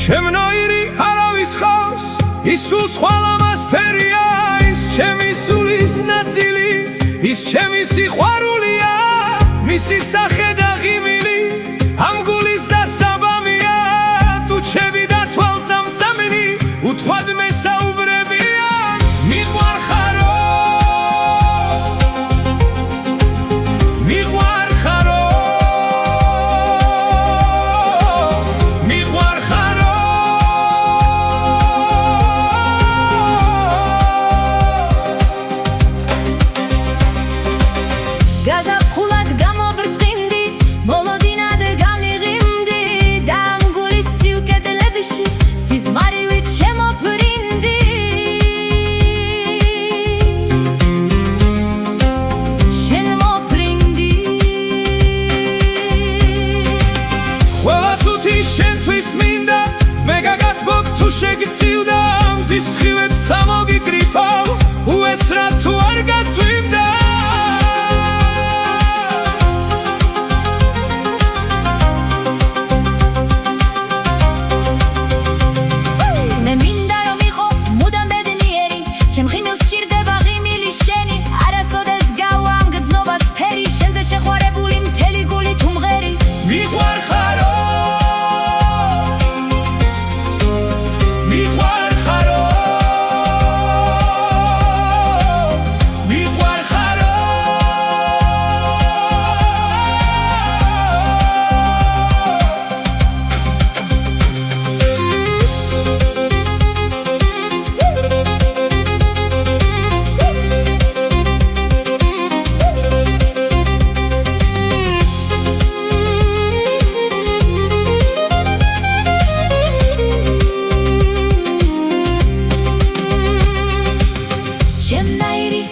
ჩემნაირი არავის ხავს ის სულ სხვა ლამაზფერია ის ჩემი სულის ნაწილი ის ჩემი სიყვარულია მისი სახე და ღიმილი ამ გულის დასაბამია თუ ჩემი და თვალწამწამილი უთხვად მესაუბრებია მიყვარხარო მიყვარხარო მიყვარხარო გაზაფხულად გამობრძვინდი მოლოდინად გამიღიმდი და ამ გულის ცივ კედლებში სიზმარივით შემოფრინდი შენ მოფრინდი ყველა წუთი შენთვის მინდა მე გაგათმობ თუ შეგცივდა მზის სხივებს სამოგიკრიფავ უეცრად თუ არ გაწვიმდა მე მინდა რომ იყო მუდამ ბედნიერი ჩემ ღიმილს სჭირდება ღიმილი შენი არასოდეს გავა ამ გრძნობას ფერი შენზე შეხვარებული მთელი გულით უმღერი მიყვარხარო მიყვარხარო მიყვარხარო ჩემნაირი